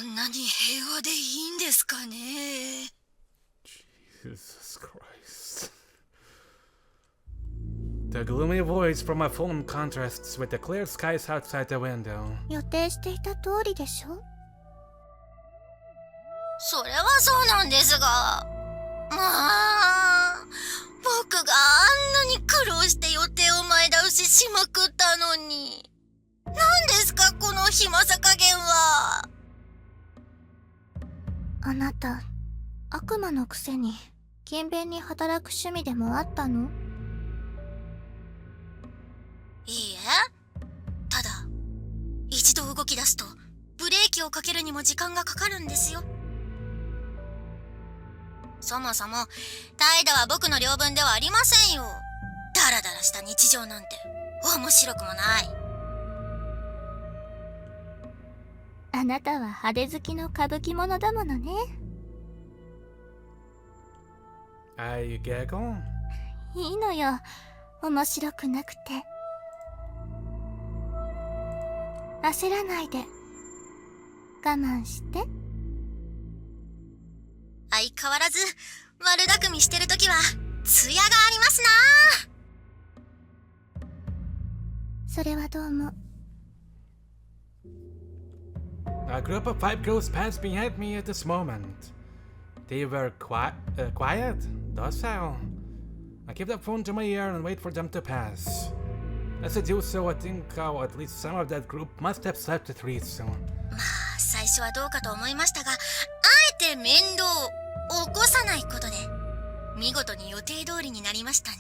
んなに平和でいいんですかね。Jesus Christ. The gloomy voice from my phone contrasts with the clear skies outside the window. 予定していた通りでしょ。それはそうなんですが、まあ、僕があんなに苦労して予定を前倒ししまくったのに、何ですかこの暇さ加減は。あなた、悪魔のくせに勤勉に働く趣味でもあったの？いいえ、ただ一度動き出すとブレーキをかけるにも時間がかかるんですよ。そもそも態度は僕の領分ではありませんよ。ダラダラした日常なんて面白くもない。あなたは派手好きの歌舞伎者だものね。You giggle? いいのよ、面白くなくて。焦らないで、我慢して。相変わらず悪巧みしてるときは艶がありますな。それはどうも。A group of 5 girls passed behind me at this moment. They were quiet, docile. I keep the phone to my ear and wait for them to pass. As I do so, I think at least some of that group must have slept at least so. まあ最初はどうかと思いましたが、あえて面倒を起こさないことで見事に予定通りになりましたね。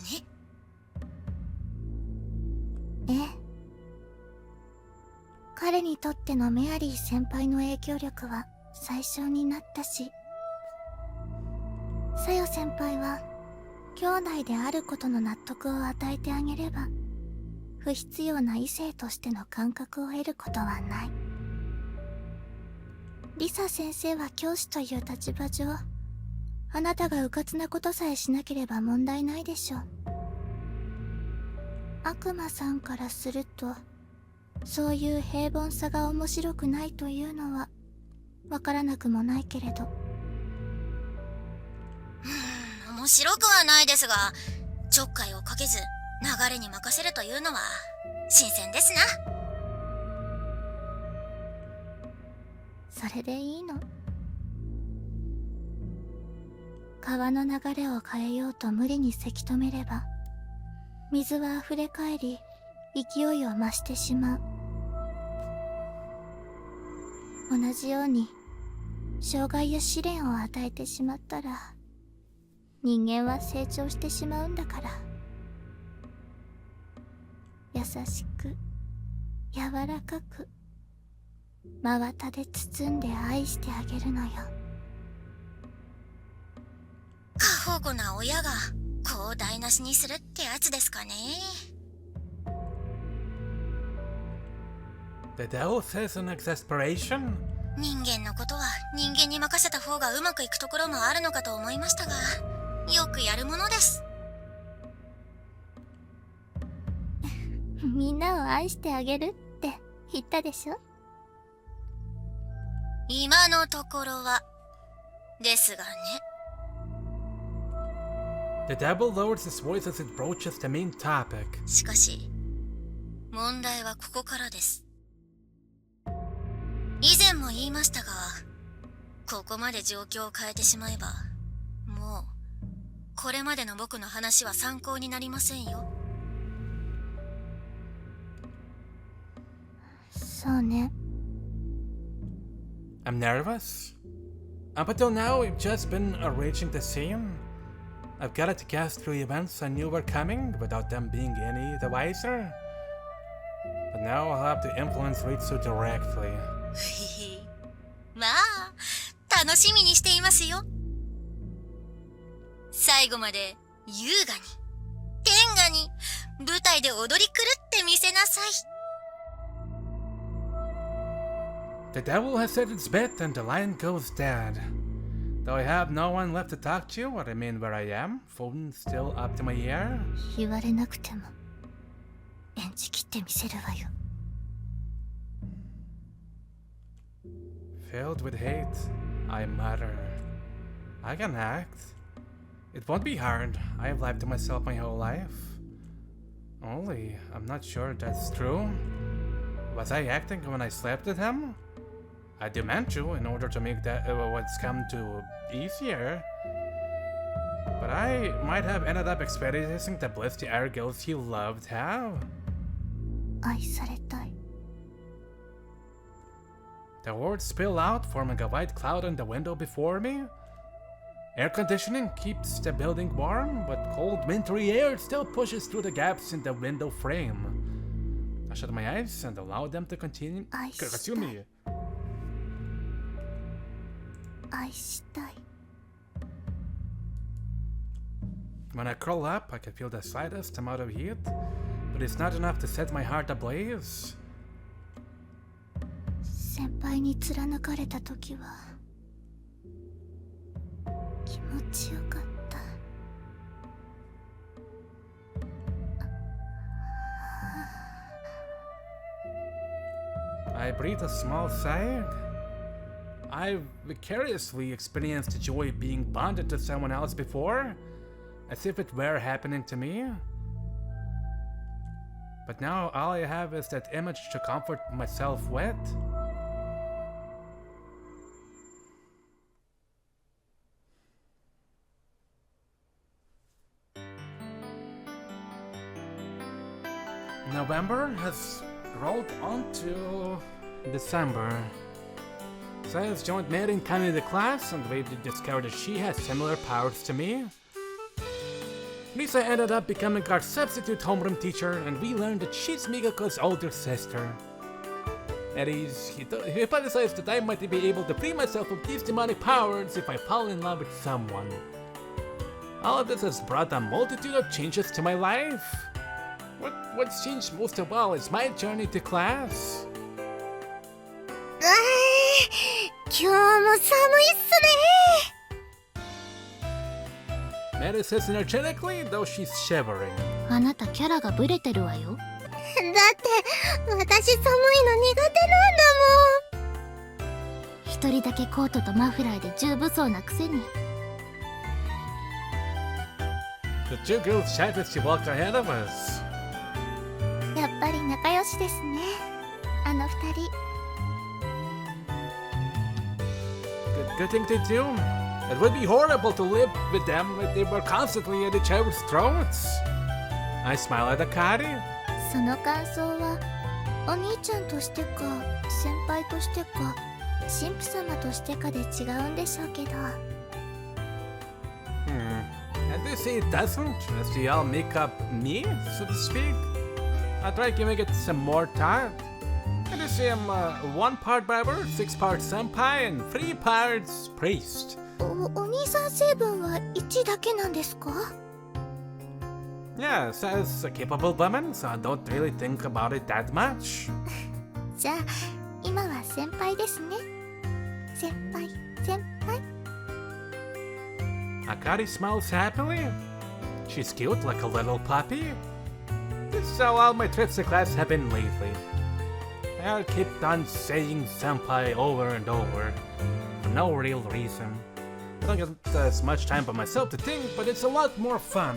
ええ、彼にとってのメアリー先輩の影響力は最小になったし、さよ先輩は兄弟であることの納得を与えてあげれば、不必要な異性としての感覚を得ることはない。リサ先生は教師という立場上、あなたが迂闊なことさえしなければ問題ないでしょう。悪魔さんからすると、そういう平凡さが面白くないというのはわからなくもないけれど。面白くはないですが、ちょっかいをかけず流れに任せるというのは新鮮ですな。それでいいの？川の流れを変えようと無理にせき止めれば、水は溢れ返り勢いを増してしまう。同じように障害や試練を与えてしまったら、人間は成長してしまうんだから。優しく柔らかく真綿で包んで愛してあげるのよ。過保護な親が子を台無しにするってやつですかね。The devil says in exasperation? 人間のことは人間に任せた方がうまくいくところもあるのかと思いましたが、よくやるものです。みんなを愛してあげるって言ったでしょ。今のところはですがね。The devil lowers his voice as it broaches the main topic. しかし問題はここからです。以前も言いましたが、ここまで状況を変えてしまえば、もうこれまでの僕の話は参考になりませんよ。そうね。I'm nervous. Up until now, we've just been arranging the scene. I've got to guess through events I knew were coming without them being any the wiser. But now I'll have to influence Ritsu directly. まあ楽しみにしていますよ。最後まで優雅に天下に舞台で踊り狂ってみせなさい。The devil has said its bit and the lion goes dead. Though I have no one left to talk to, or I mean where I am, phone still up to my ear. 言われなくても演じきってみせるわよ。Filled with hate, I mutter. I can act. It won't be hard. I have lied to myself my whole life. Only, I'm not sure that's true. Was I acting when I slept with him? I demand to in order to make that what's come to easier. But I might have ended up experiencing the bliss the other girls he loved have. 愛されたい。 The words spill out, forming a white cloud on the window before me. Air conditioning keeps the building warm, but cold wintry air still pushes through the gaps in the window frame. I shut my eyes and allow them to continue consume me. 愛したい。 When I curl up, I can feel the slightest amount of heat, but it's not enough to set my heart ablaze. 先輩に貫かれた時は気持ちよかった。 I breathe a small sigh. I've vicariously experienced the joy of being bonded to someone else before, as if it were happening to me. But now all I have is that image to comfort myself with. November has rolled on to December. Saya's joined Mary coming to the class, and we discovered that she has similar powers to me. Lisa ended up becoming our substitute homeroom teacher, and we learned that she's Mikako's older sister. He hypothesized that I might be able to free myself of these demonic powers if I fall in love with someone. All of this has brought a multitude of changes to my life. What's changed most of all is my journey to class. 今日も寒いっすね。 Mary says energetically, though she's shivering. あなたキャラがブレてるわよ。だって私寒いの苦手なんだもん。一人だけコートとマフラーで重武装なくせに。 The two girls chat as she walked ahead of us. やっぱり仲良しですね。あの二人。 Good thing to do. It would be horrible to live with them if they were constantly at each other's throats. I smile at Akari. その感想はお兄ちゃんとしてか先輩としてか神父様としてかで違うんでしょうけど。And they say it doesn't, as they all make up me, so to speak. I'll try giving it some more thought. And they say I'm 1 part barber, 6 parts senpai, and 3 parts priest. お兄さん成分は1だけなんですか？ Yes, as a capable woman, so I don't really think about it that much. じゃあ今は先輩ですね。先輩。 Akari smiles happily. She's cute like a little puppy. This is how all my trips to class have been lately. I kept on saying senpai over and over, for no real reason. I don't get as much time by myself to think, but it's a lot more fun.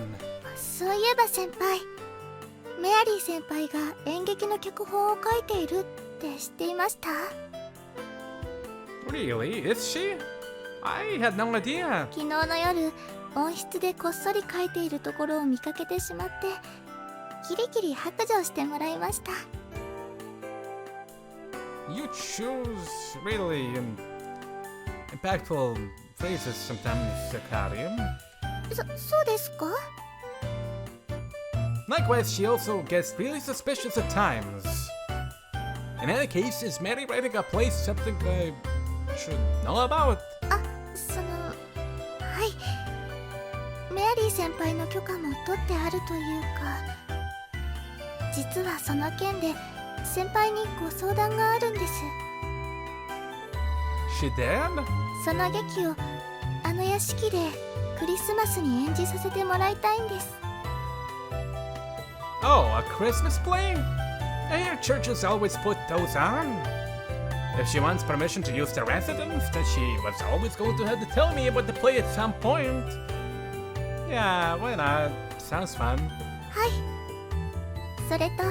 そういえば先輩、メアリー先輩が演劇の脚本を書いているって知っていました？ Really? Is she? I had no idea. 昨日の夜、温室でこっそり書いているところを見かけてしまって、キリキリ白状してもらいました。 You choose really impactful phrases sometimes, Akari. そうですか？ Likewise, she also gets really suspicious at times. In any case, is Mary writing a play something I should know about? はい。メアリー先輩の許可も取ってあるというか、実はその件で先輩にご相談があるんです。 She did? その劇をあの屋敷でクリスマスに演じさせてもらいたいんです。 Oh, a Christmas play? I hear churches always put those on. If she wants permission to use the residence, then she was always going to have to tell me about the play at some point. Yeah, why not? Sounds fun. はい。それと、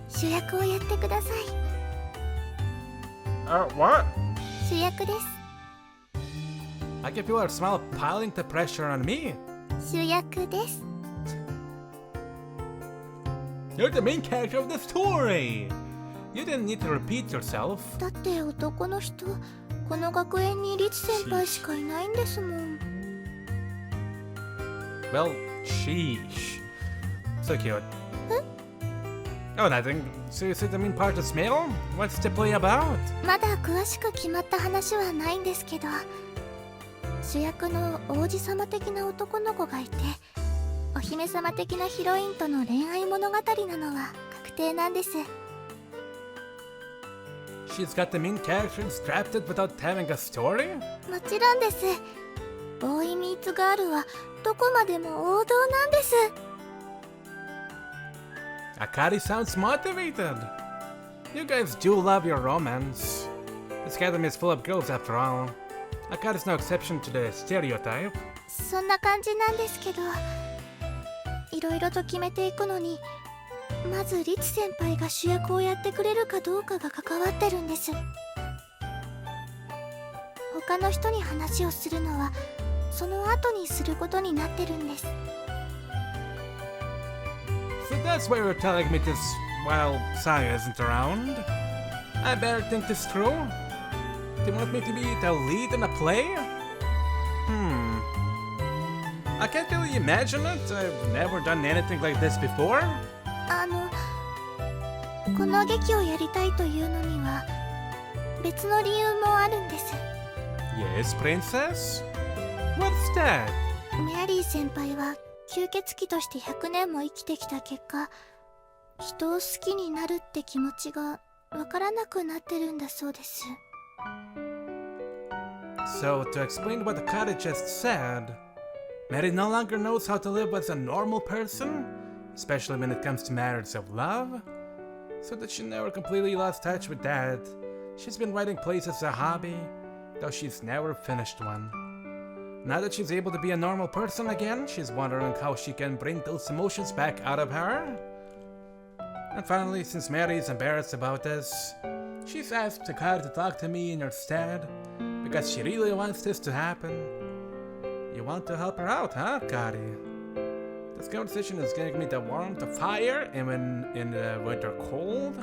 主役をやってください。What? 主役です。I can feel her smile piling the pressure on me. 主役です。You're the main character of the story. You didn't need to repeat yourself. だって男の人、この学園にリツ先輩しかいないんですもん。Well, sheesh. So cute. Oh, nothing. So you said the main part is male? What's the play about? まだ詳しく決まった話はないんですけど、主役の王子様的な男の子がいて、お姫様的なヒロインとの恋愛物語なのは確定なんです。She's got the main character drafted without having a story? もちろんです。ボーイミーツガールはどこまでも王道なんです。Akari sounds motivated. You guys do love your romance. This academy is full of girls after all. Akari's no exception to the stereotype. そんな感じなんですけど、いろいろと決めていくのに、まずリツ先輩が主役をやってくれるかどうかが関わってるんです。他の人に話をするのはその後にすることになってるんです。 So that's why you're telling me this while Saya isn't around? I better think this through. Do you want me to be the lead in a play? I can't really imagine it. I've never done anything like this before. この劇をやりたいというのには別の理由もあるんです。 Yes, princess? What's that? メアリー先輩は吸血鬼として100年も生きてきた結果、人を好きになるって気持ちがわからなくなってるんだそうです。 So, to explain what Akari just said, Mary no longer knows how to live as a normal person, especially when it comes to matters of love. So that she never completely lost touch with that. She's been writing plays as a hobby, though she's never finished one. Now that she's able to be a normal person again, she's wondering how she can bring those emotions back out of her. And finally, since Mary is embarrassed about this, she's asked Akari to talk to me in her stead, because she really wants this to happen. You want to help her out, huh, Akari? This conversation is giving me the warmth of fire even in the winter cold.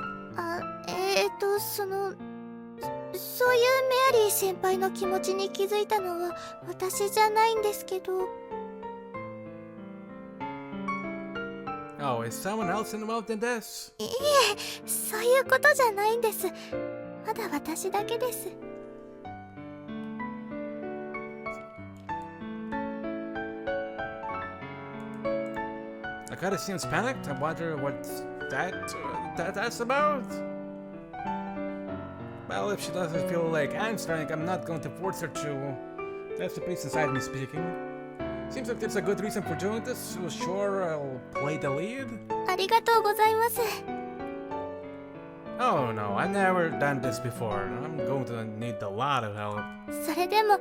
そういうメアリー先輩の気持ちに気づいたのは私じゃないんですけど。Oh, is someone else involved in this? いいえ、そういうことじゃないんです。まだ私だけです。Akari seems panicked. I wonder what that's about. Well, if she doesn't feel like answering, I'm not going to force her to. That's the place inside me speaking. Seems like there's a good reason for doing this, so sure, I'll play the lead. ありがとうございます。 Oh no, I've never done this before. I'm going to need a lot of help. それでも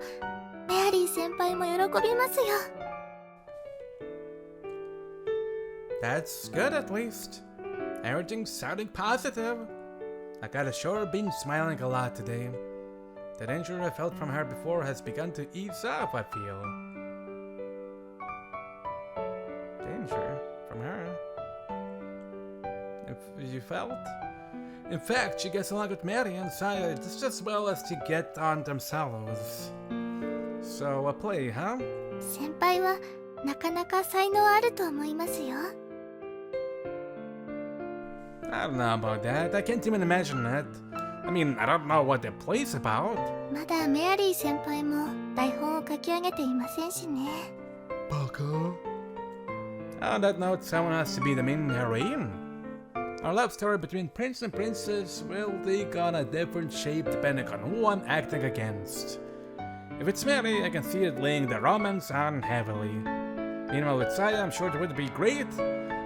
メアリー先輩も喜びますよ。 That's good at least. Everything's sounding positive. I gotta sure been smiling a lot today. The danger I felt from her before has begun to ease up, I feel. Danger? From her? If you felt? In fact, she gets along with Mary and Saya just as well as to get on themselves. So, a play, huh? 先輩はなかなか才能あると思いますよ。 I don't know about that. I can't even imagine it. I mean, I don't know what the play's about. まだメアリー先輩も台本を書き上げていませんしね。バカ? On that note, someone has to be the main heroine. Our love story between prince and princess will take on a different shape depending on who I'm acting against. If it's Mary, I can see it laying the romance on heavily. Meanwhile with Saya, I'm sure it would be great,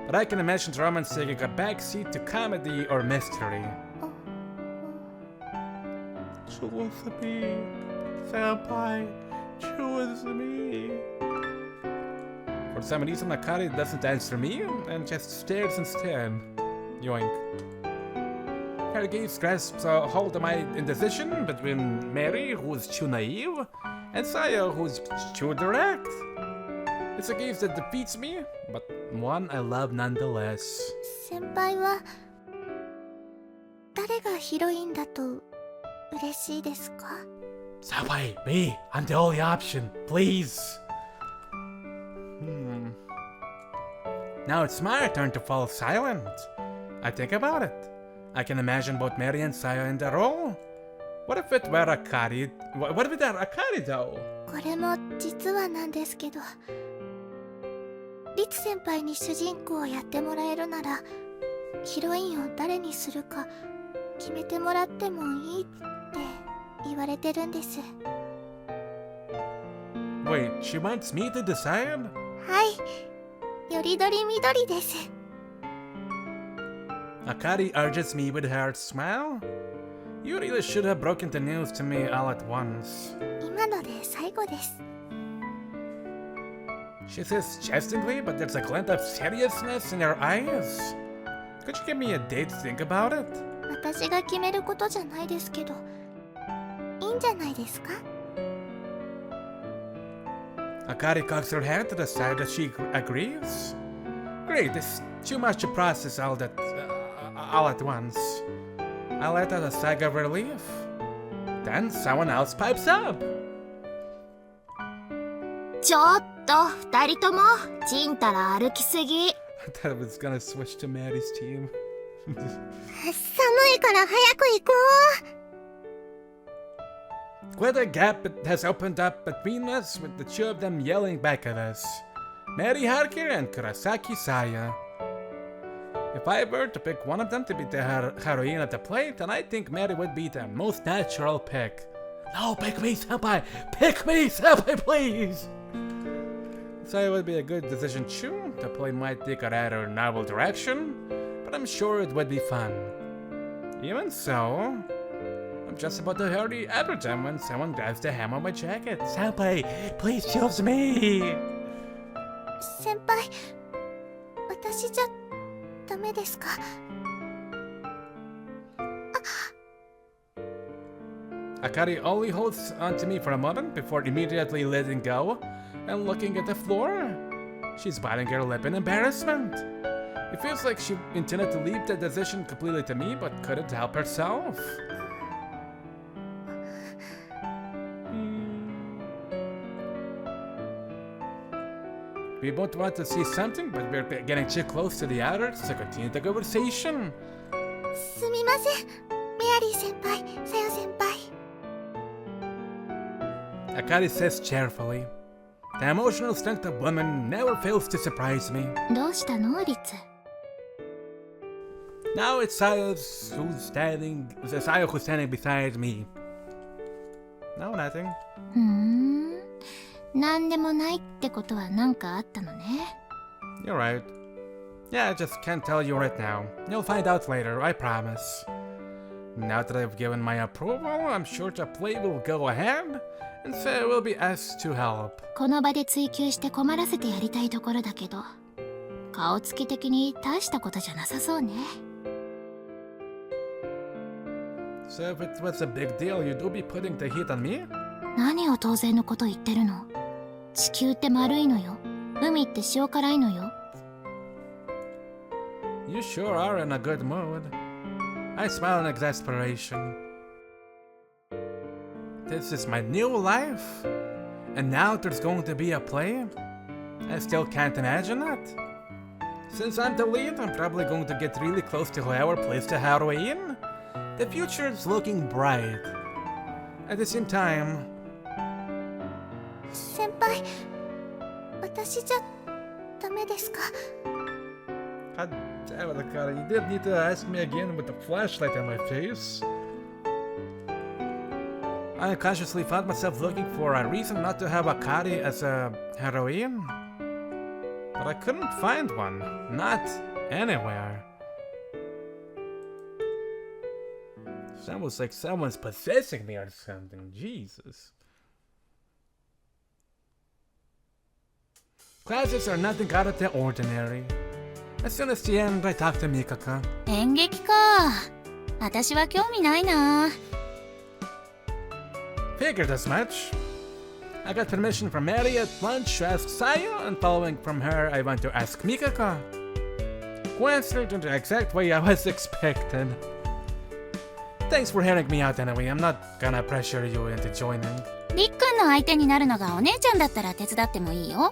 but I can imagine the romance taking a backseat to comedy or mystery. Choose me. Senpai, choose me. For some reason, Akari doesn't answer me and just stares instead. Yoink. Her gaze grasps a hold of my indecision between Mary, who's too naive, and Saya, who's too direct. It's a gaze that defeats me, but one I love nonetheless. 先輩は誰がヒロインだと嬉しいですか？ Senpai, me, I'm the only option, please. Now it's my turn to fall silent. I think about it. I can imagine both Mary and Saya in the role. What if it were Akari? What if it were Akari though? これも実はなんですけど、リツ先輩に主人公をやってもらえるなら、ヒロインを誰にするか決めてもらってもいいって言われてるんです。Wait, she wants me to decide? はい、よりどりみどりです。Akari urges me with her smile. You really should have broken the news to me all at once. 今ので最後です。She says jestingly, but there's a glint of seriousness in her eyes. Could you give me a day to think about it? 私が決めることじゃないですけど、いいんじゃないですか？ Akari cocks her head to the side as she agrees. Great, it's too much to process all at once. I let out a sigh of relief. Then someone else pipes up. ちょっと二人ともちんたら歩きすぎ。 I thought it was gonna switch to Maddie's team. 寒いから早く行こう。 Quite a gap has opened up between us, with the two of them yelling back at us. Mary Harker and Kurosaki Saya. If I were to pick one of them to be the heroine of the play, then I think Mary would be the most natural pick. No, pick me, Senpai! Pick me, Senpai, please! Saya would be a good decision too. The play might take a rather novel direction, but I'm sure it would be fun. Even so, I'm just about to hurry every time when someone grabs the hem of my jacket. Senpai, please choose me! 先輩、私じゃダメですか？ Akari only holds onto me for a moment before immediately letting go and looking at the floor. She's biting her lip in embarrassment. It feels like she intended to leave the decision completely to me but couldn't help herself. We both want to see something, but we're getting too close to the others to continue the conversation. すみません、メアリー先輩、さよ先輩。 Akari says cheerfully. The emotional strength of women never fails to surprise me. どうしたのリツ？ Now it's Saya who's standing beside me. No, nothing. なんでもないってことはなんかあったのね。 You're right. Yeah, I just can't tell you right now. You'll find out later, I promise. Now that I've given my approval, I'm sure the play will go ahead, and Saya will be asked to help. この場で追求して困らせてやりたいところだけど、顔つき的に大したことじゃなさそうね。 So if it was a big deal, you'd be putting the heat on me? 何を当然のこと言ってるの？地球って丸いのよ。海って塩辛いのよ。 You sure are in a good mood. I smile in exasperation. This is my new life, and now there's going to be a play? I still can't imagine it. Since I'm the lead, I'm probably going to get really close to whoever plays the heroine. The future is looking bright. At the same time... 先輩、私じゃダメですか？ God damn it, Akari, you did need to ask me again with the flashlight in my face. I unconsciously found myself looking for a reason not to have Akari as a heroine. But I couldn't find one. Not anywhere. It's almost like someone's possessing me or something. Jesus. Classes are nothing out of the ordinary. As soon as the end, I talk to Mikaka. 演劇か。私は興味ないな。Figured as much. I got permission from Mary at lunch to ask Saya, and following from her, I went to ask Mikaka. Coincided in the exact way I was expected. Thanks for hearing me out anyway. I'm not gonna pressure you into joining. りっくんの相手になるのがお姉ちゃんだったら手伝ってもいいよ。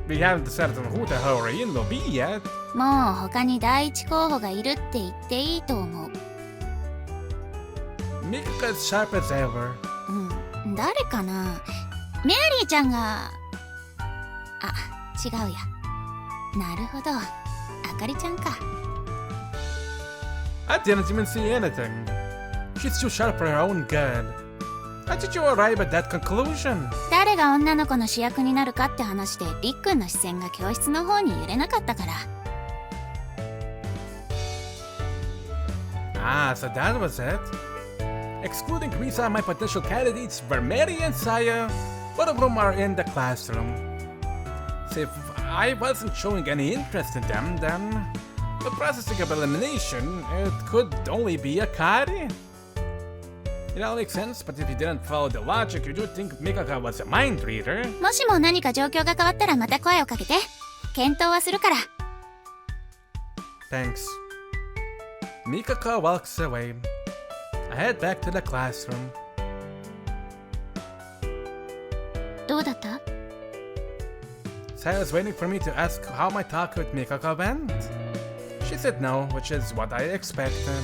We haven't decided on who the hell Rain will be yet. もう他に第一候補がいるって言っていいと思う。Mikaka is sharp as ever. うん、誰かな。メアリーちゃんが。あ、違うや。なるほど。あかりちゃんか。I didn't even see anything. She's too sharp for her own good. How did you arrive at that conclusion? 誰が女の子の主役になるかって話でりっくんの視線が教室の方に揺れなかったから。Ah, so that was it. Excluding Risa and my potential candidates were Mary and Saya. Both of them are in the classroom. So if I wasn't showing any interest in them, then the processing of elimination, it could only be Akari. It all makes sense, but if you didn't follow the logic, you do think Mikaka was a mind reader. もしも何か状況が変わったらまた声をかけて。検討はするから。Thanks. Mikaka walks away. I head back to the classroom. どうだった？ Saya was waiting for me to ask how my talk with Mikaka went. She said no, which is what I expected.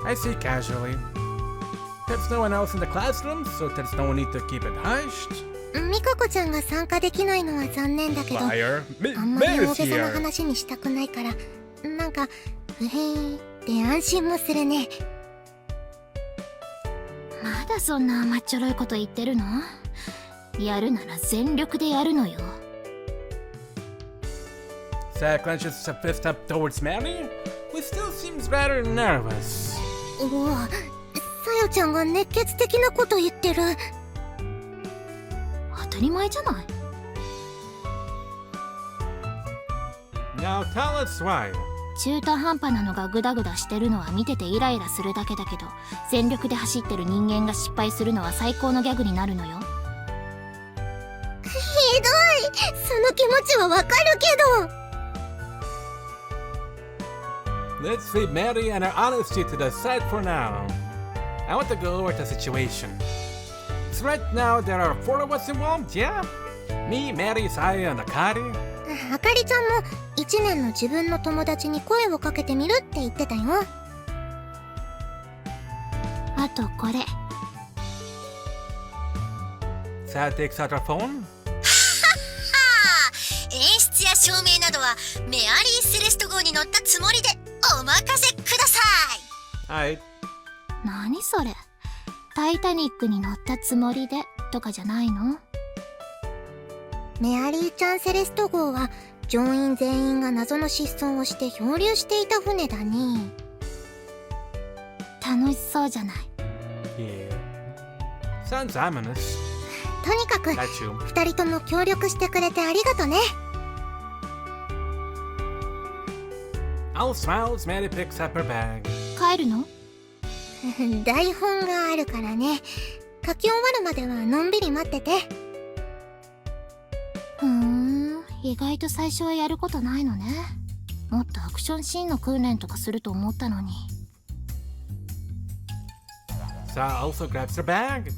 I say casually. There's no one else in the classroom, so there's no need to keep it hushed. ミカコちゃんが参加できないのは残念だけど、 Liar. あんまり Mary's 大げさな here. 話にしたくないから、なんか不平で安心もするね。まだそんな甘っちょろいこと言ってるの？やるなら全力でやるのよ。Saya clenches a fist up towards Mary, who still seems rather nervous. おお、さよちゃんが熱血的なこと言ってる。当たり前じゃない。Now tell us why. 中途半端なのがグダグダしてるのは見ててイライラするだけだけど、全力で走ってる人間が失敗するのは最高のギャグになるのよ。ひどい、その気持ちはわかるけど。Let's leave Mary and her honesty to the side for now. I want to go over the situation. So right now there are 4 of us involved, yeah? Me, Mary, Saya, and Akari. あかりちゃんも1年の自分の友達に声をかけてみるって言ってたよ。あとこれ。Saya takes out her phone. 演出や照明などはメアリー・セレスト号に乗ったつもりでお任せください。Alright. 何それ？タイタニックに乗ったつもりでとかじゃないの？メアリーちゃんセレスト号は乗員全員が謎の失踪をして漂流していた船だね。楽しそうじゃない。Yeah. Sounds ominous. とにかく Got you. 2人とも協力してくれてありがとね。All smiles, Mary picks up her bag. 帰るの？台本があるからね。書き終わるまではのんびり待ってて。意外と最初はやることないのね。もっとアクションシーンの訓練とかすると思ったのに。Sa also grabs her bag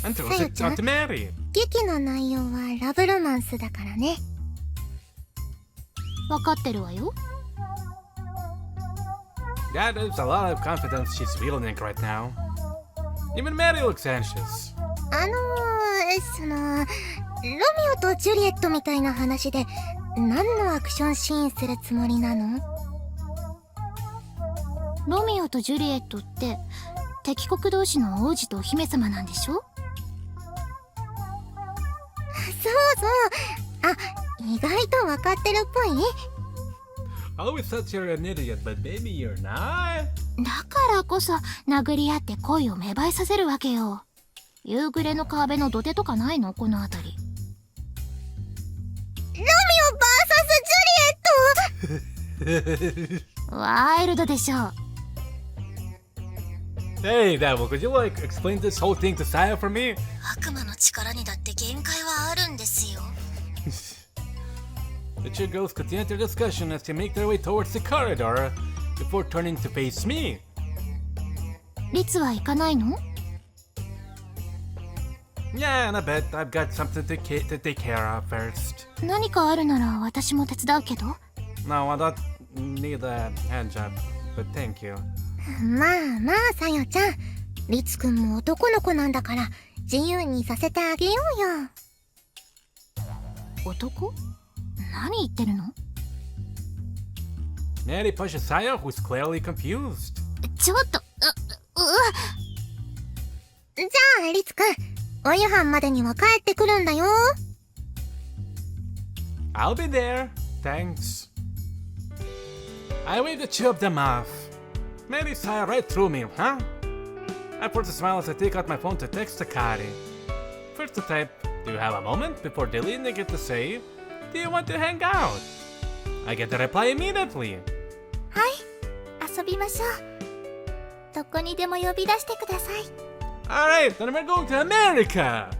and さ throws よ it ちゃん、 onto Mary. 劇の内容はラブロマンスだからね。分かってるわよ。That is a lot of confidence she's wielding right now. Even Mary looks anxious. そのロミオとジュリエットみたいな話で何のアクションシーンするつもりなの？ロミオとジュリエットって敵国同士の王子とお姫様なんでしょ？そうそう。あ、意外と分かってるっぽい。always thought you're an idiot, but maybe you're not? だからこそ殴り合って恋を芽生えさせるわけよ。夕暮れの壁の土手とかないのこの辺り。ロミオ VS ジュリエットワイルドでしょ。Hey, Devil, could you explain this whole thing to Saya for me? 悪魔の力にだって限界はあるんですよ。The two girls continue their discussion as they make their way towards the corridor before turning to face me. リツは行かないの？ Yeah, in a bit. I've got something to take care of first. 何かあるなら私も手伝うけど。No, I don't need a hand job, but thank you. まあまあ、さよちゃん。リツくんも男の子なんだから、自由にさせてあげようよ。男？何言ってるの？ Mary pushes Saya, who's clearly confused. ちょっと、じゃあ、リツくん、お夕飯までには帰ってくるんだよ。I'll be there. Thanks. I waved the two of them off. Mary Saya right through me, huh? I force a smile as I take out my phone to text Akari. First to type, do you have a moment? Before deleting, I get to say, do you want to hang out? I get the reply immediately. はい、遊びましょう。どこにでも呼び出してください。Alright, then we're going to America!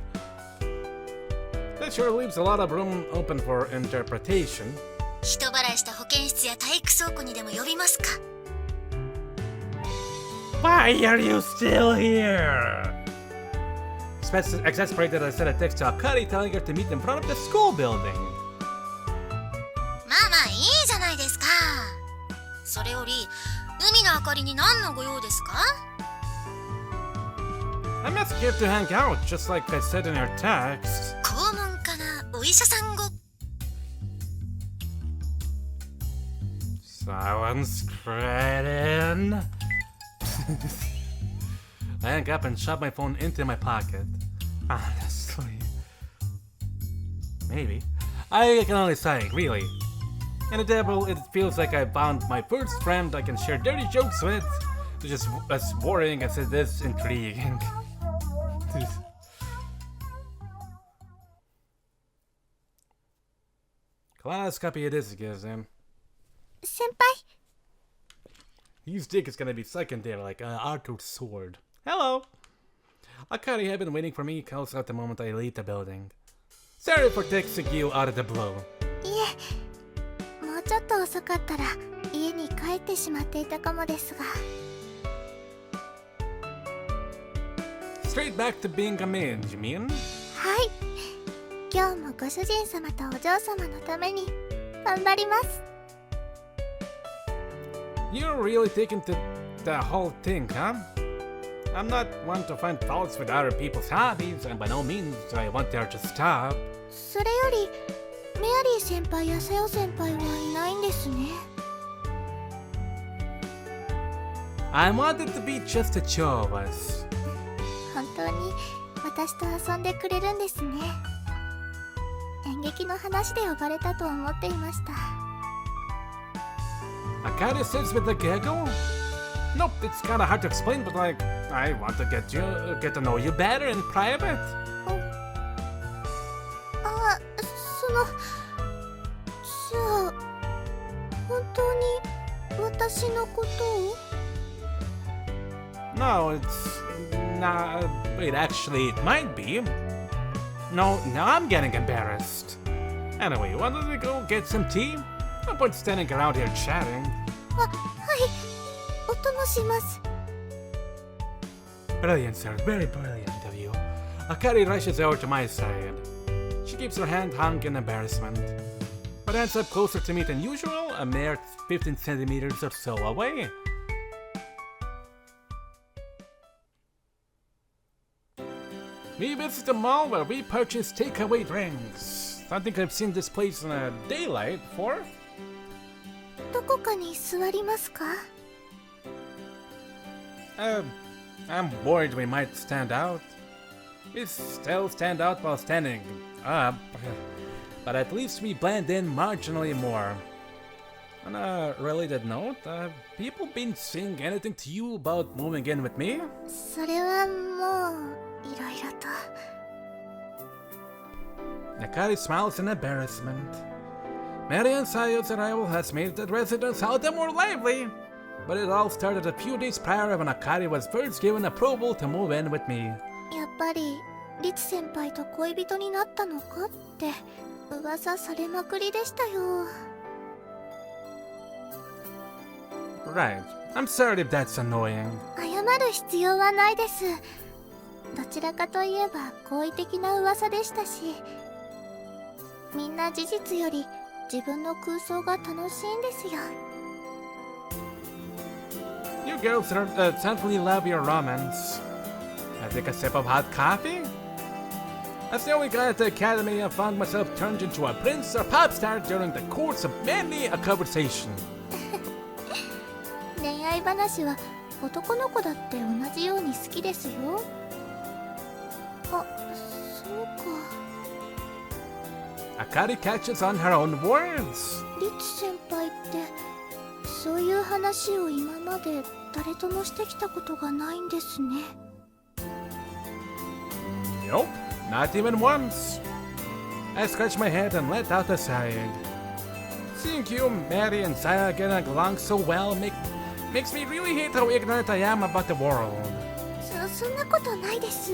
That sure leaves a lot of room open for interpretation. 人払いした保健室や体育倉庫にでも呼びますか。Why are you still here? Exasperated, I sent a text to Akari telling her to meet in front of the school building. まあまあいいじゃないですか。それより海の明かりに何のご用ですか？ I'm just here to hang out, just like I said in your text. 肛門かな、お医者さんご。Someone's crying. I hang up and shove my phone into my pocket. Honestly. Maybe. I can only say, really. In a devil, it feels like I found my first friend I can share dirty jokes with, which is as boring as it is intriguing. Class copy it is, gives him. 先輩。 His dick is gonna be second there like Arthur's sword. Hello! Akari had been waiting for me, calls out the moment I leave the building. Sorry for texting you out of the blue. いえ、もうちょっと遅かったら家に帰ってしまっていたかもですが。 Straight back to being a man, you mean? はい。今日もご主人様とお嬢様のために頑張ります。 You're really taking to the whole thing, huh? I'm not one to find faults with other people's hobbies, and by no means do I want her to stop. それより、メアリー先輩やセオ先輩はいないんですね。 I want it to be just the two of us. 本当に私と遊んでくれるんですね。演劇の話で呼ばれたと思っていました。 Akari says with a giggle. Nope, it's kinda hard to explain, but like, I want to get to know you better in private. あ、じゃあ、本当に私のことを？ No, it's not. Wait, actually, it might be. No, now I'm getting embarrassed. Anyway, why don't we go get some tea? No point standing around here chatting. はい、お供します。 Brilliant, sir. Very brilliant of you. Akari rushes over to my side. She keeps her hand hung in embarrassment, but ends up closer to me than usual, a mere 15 centimeters or so away. We visit the mall where we purchase takeaway drinks. I think I've seen this place in a daylight before. どこかに座りますか？ I'm worried we might stand out. We still stand out while standing up, but at least we blend in marginally more. On a related note, have people been saying anything to you about moving in with me? それはもういろいろと。 Nakari smiles in embarrassment. Mary and Sayo's arrival has made the residence out there more lively. But it all started a few days prior when Akari was first given approval to move in with me. やっぱりリツ先輩と恋人になったのかって噂されまくりでしたよ。 Right. I'm sorry if that's annoying. 謝る必要はないです。どちらかといえば好意的な噂でしたし、みんな事実より自分の空想が楽しいんですよ。 You girls certainly love your romance. I take a sip of hot coffee? As the only guy at the academy, I found myself turned into a prince or pop star during the course of many a conversation. 恋愛話は男の子だって同じように好きですよ。あ、そうか。 Akari catches on her own words. リツ先輩ってそういう話を今まで誰ともしてきたことがないんですね。 Nope, not even once. I scratch my head and let out a sigh. Seeing you, Mary, and Saya getting along so well makes me really hate how ignorant I am about the world. そんなことないです。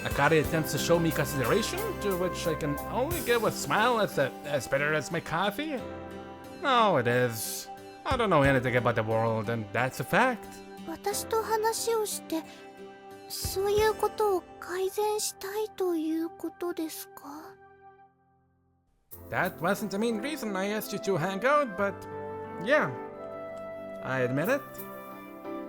Akari attempts to show me consideration, to which I can only give a smile as bitter as my coffee. No, it is. I don't know anything about the world, and that's a fact. 私と話をしてそういうことを改善したいということですか？ That wasn't the main reason I asked you to hang out, but yeah, I admit it.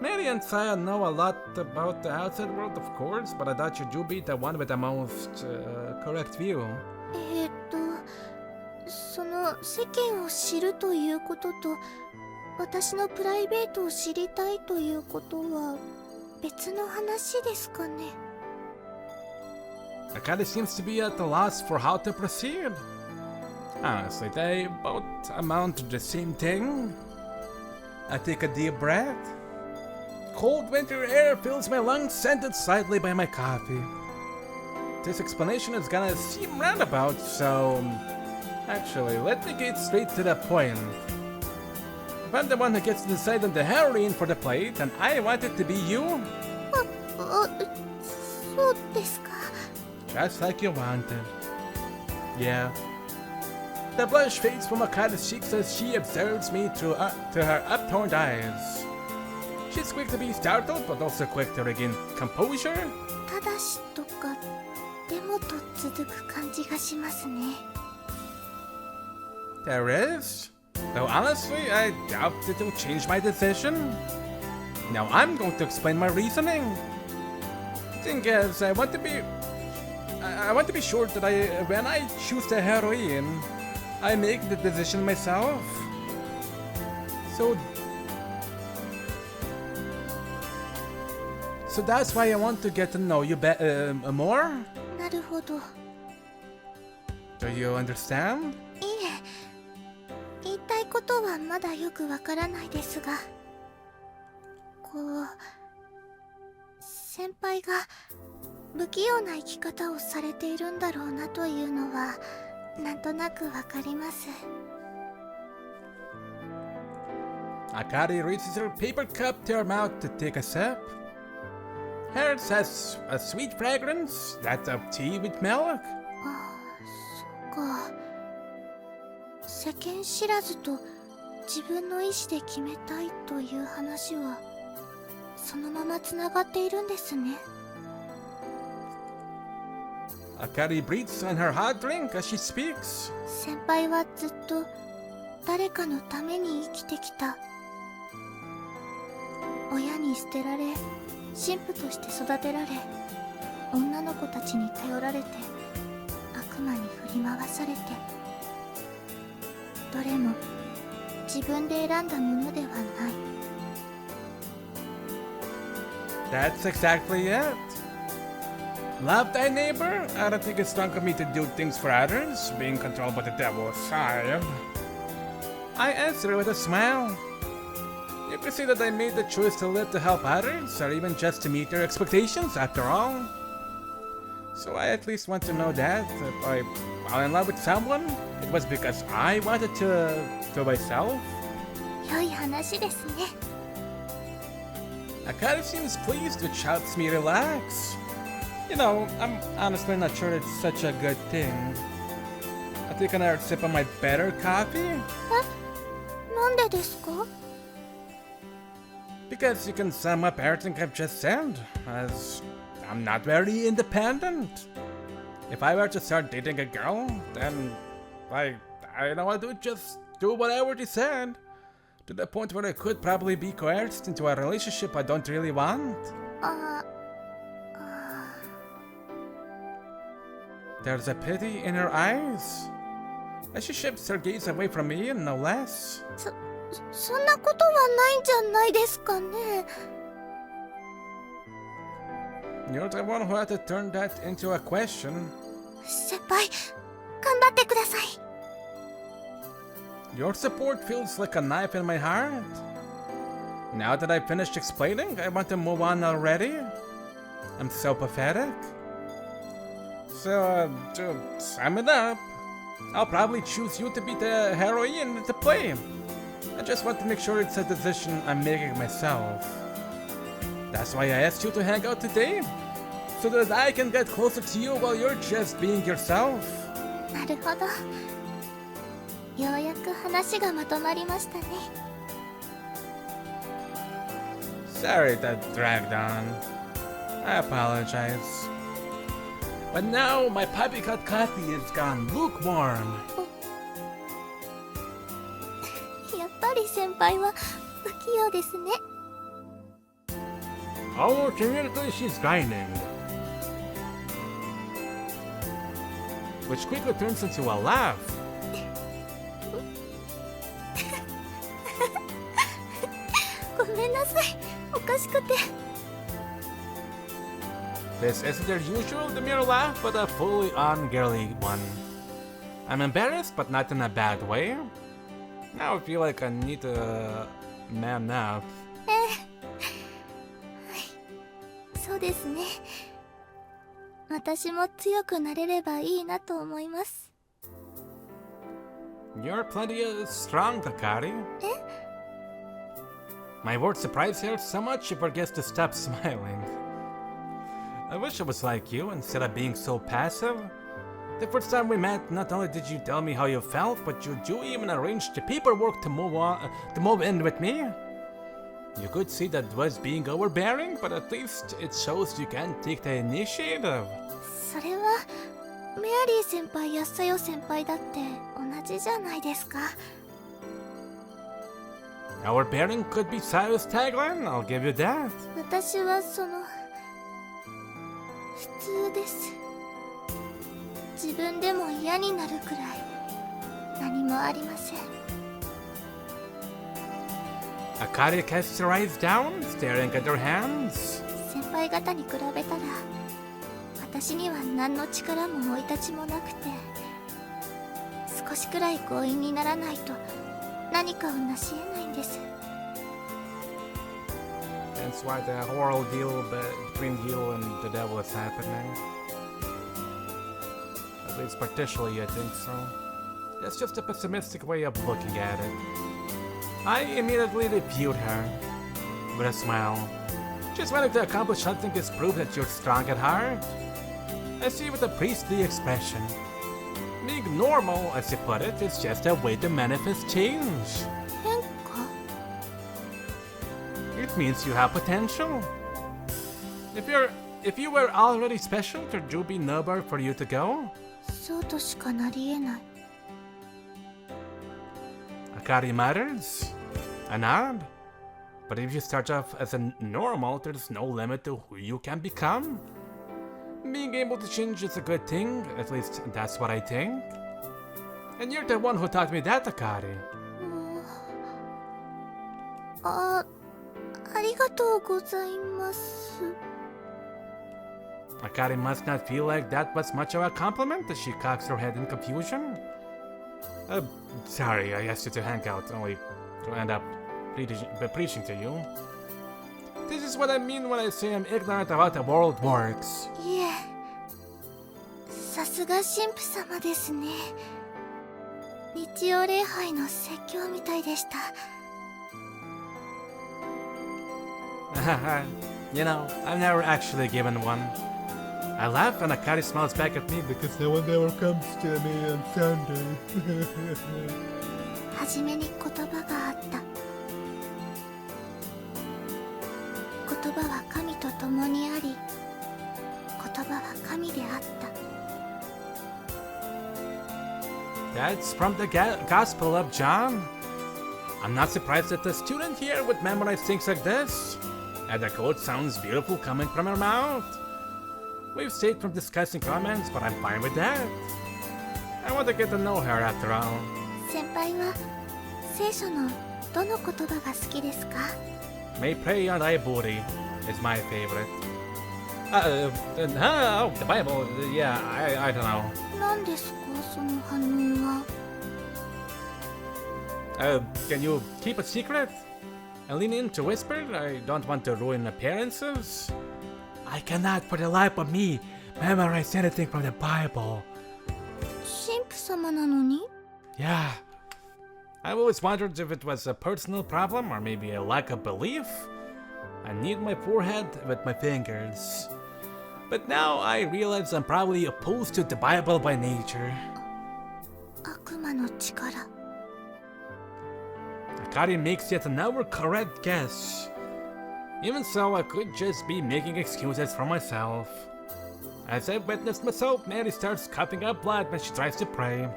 Mary and Saya know a lot about the outside world, of course, but I thought you do be the one with the most correct view. その世間を知るということと私のプライベートを知りたいということは別の話ですかね。 Akari seems to be at a loss for how to proceed. Honestly, they both amount to the same thing. I take a deep breath. Cold winter air fills my lungs, scented slightly by my coffee. This explanation is gonna seem roundabout, so... Actually, let me get straight to the point. If I'm the one who gets to decide on the heroine for the plate, and I want it to be you... そうですか。 Just like you wanted. Yeah. The blush fades from Akari's cheeks as she observes me to her upturned eyes. She's quick to be startled, but also quick to regain composure. ただしとかでもと続く感じがしますね。 There is? Though honestly, I doubt it will change my decision. Now I'm going to explain my reasoning. Thing is, I want to be sure that when I choose the heroine, I make the decision myself. So that's why I want to get to know you more. なるほど。 Do you understand? いいえ、言いたいことはまだよくわからないですが、こう先輩が不器用な生き方をされているんだろうなというのはなんとなくわかります。 Akari reaches her paper cup to her mouth to take a sip. Hers has a sweet fragrance, that of tea with milk. ああ、そっか。世間知らずと自分の意思で決めたいという話はそのままつながっているんですね。 Akari breathes on her hot drink as she speaks. 先輩はずっと誰かのために生きてきた。親に捨てられ神父として育てられ女の子たちに頼られて悪魔に振り回されてどれも自分で選んだものではない。 That's exactly it. Love thy neighbor? I don't think it's wrong of me to do things for others, being controlled by the devil aside. I answer with a smile. You can see that I made the choice to live to help others, or even just to meet their expectations after all. So I at least want to know that if I fell in love with someone, it was because I wanted to myself. 良い話ですね。 Akari seems pleased, which helps me relax. You know, I'm honestly not sure it's such a good thing. I'll take another sip of my better coffee. なんでですか？ Because you can sum up everything I've just said as I'm not very independent. If I were to start dating a girl, then I know I would just do whatever she said. To the point where I could probably be coerced into a relationship I don't really want. There's a pity in her eyes. As she shifts her gaze away from me and no less. そんなことはないんじゃないですかね。 You're the one who had to turn that into a question. 先輩、頑張ってください。 Your support feels like a knife in my heart. Now that I've finished explaining, I want to move on already. I'm so pathetic. So, to sum it up, I'll probably choose you to be the heroine in the play. I just want to make sure it's a decision I'm making myself. That's why I asked you to hang out today, so that I can get closer to you while you're just being yourself. なるほど。ようやく話がまとまりましたね。 Sorry that dragged on. I apologize. But now my poppycock coffee is gone lukewarm. やっぱり先輩は不器用ですね。 Almost immediately she's grinding, which quickly turns into a laugh. ごめんなさい。おかしくて。 This isn't their usual demure laugh, but a fully on girly one. I'm embarrassed, but not in a bad way. Now I feel like I need to man up. そうですね。私も強くなれればいいなと思います。 You're plenty strong, Takari. My words surprise her so much she forgets to stop smiling. I wish I was like you instead of being so passive. The first time we met, not only did you tell me how you felt, but you even arranged the paperwork to move in with me. You could see that was being overbearing, but at least it shows you can take the initiative. それはメアリー先輩やさよ先輩だって同じじゃないですか。 Overbearing could be Sayo's tagline, I'll give you that. 私はその普通です。自分でも嫌になるくらい何もありません。 Akari casts her eyes down, staring at her hands. 先輩方に比べたら私には何の力も生い立ちもなくて、少しくらい強引にならないと何かを成し得ないんです。 That's why the whole deal between you and the devil is happening. At least partially, I think so. That's just a pessimistic way of looking at it. I immediately reviewed her with a smile. Just wanting to accomplish something is proof that you're strong at heart. I see with a priestly expression. Being normal, as you put it, is just a way to manifest change. 変化？ It means you have potential. If you were already special, there'd be nowhere for you to go. そうとしかなり得ない。 Akari mutters. A nod. But if you start off as a normal, there's no limit to who you can become. Being able to change is a good thing, at least that's what I think. And you're the one who taught me that, Akari. ありがとうございます。 Akari must not feel like that was much of a compliment as she cocks her head in confusion. Sorry, I asked you to hang out, only to end up preaching to you. This is what I mean when I say I'm ignorant of how the world works. いえ、さすが神父様ですね。日曜礼拝の説教みたいでした。You know, I've never actually given one. I laugh and Akari smiles back at me because no one ever comes to me on Sunday. 初めに言葉があった。言葉は神と共にあり、言葉は神であった。 That's from the Gospel of John. I'm not surprised that the student here would memorize things like this. And the quote sounds beautiful coming from her mouth. We've stayed from discussing comments, but I'm fine with that. I want to get to know her after all. 先輩は聖書のどの言葉が好きですか？ May pray on thy booty is my favorite. The Bible, yeah, I don't know. 何ですかその反応は？ Can you keep a secret? I lean in to whisper. I don't want to ruin appearances. I cannot, for the life of me, memorize anything from the Bible. 神父様なのに？ Yeah. I've always wondered if it was a personal problem or maybe a lack of belief. I knead my forehead with my fingers. But now I realize I'm probably opposed to the Bible by nature. 悪魔の力。 Akari makes yet another correct guess. Even so, I could just be making excuses for myself. As I've witnessed myself, Mary starts coughing up blood when she tries to pray.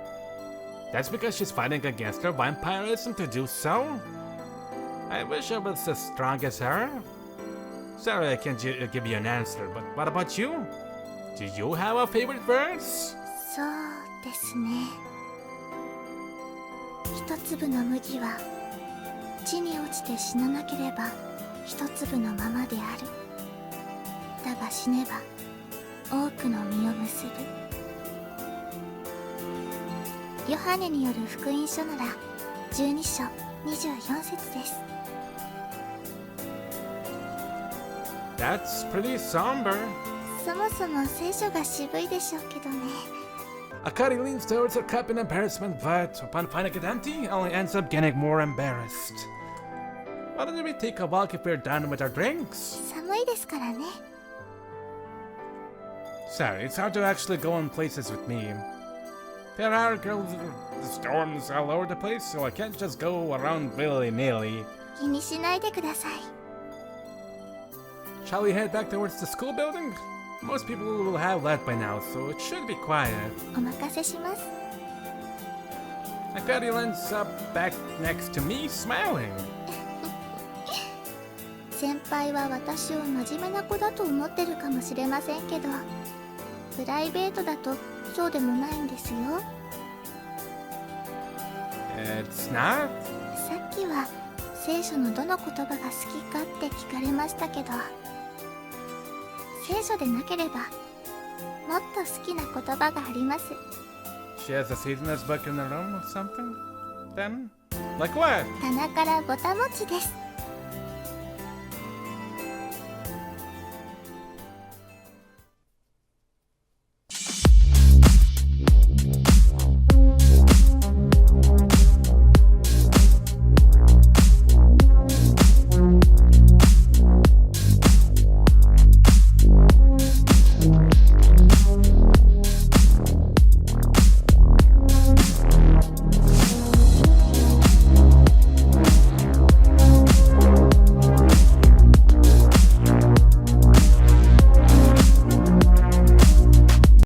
That's because she's fighting against her vampirism to do so. I wish I was as strong as her. Sorry I can't give you an answer, but what about you? Do you have a favorite verse? そうですね。一粒の麦は地に落ちて死ななければ一粒のままである。だが死ねば多くの実を結ぶ。ヨハネによる福音書なら12章24節です。 That's pretty somber. そもそも聖書が渋いでしょうけどね。 Akari leans towards her cup in embarrassment, but upon finding it empty, only ends up getting more embarrassed. Why don't we take a walk if we're done with our drinks? 寒いですからね。 Sorry, it's hard to actually go in places with me. There are storms all over the place, so I can't just go around willy-nilly. 気にしないでください。 Shall we head back towards the school building? Most people will have left by now, so it should be quiet. お任せします。 Akari lands up back next to me, smiling. 先輩は私を真面目な子だと思ってるかもしれませんけど、プライベートだとそうでもないんですよ。 It's not? さっきは聖書のどの言葉が好きかって聞かれましたけど、聖書でなければもっと好きな言葉があります。 She has a seasonless book in the room or something? Then? Like what? 棚からぼたもちです。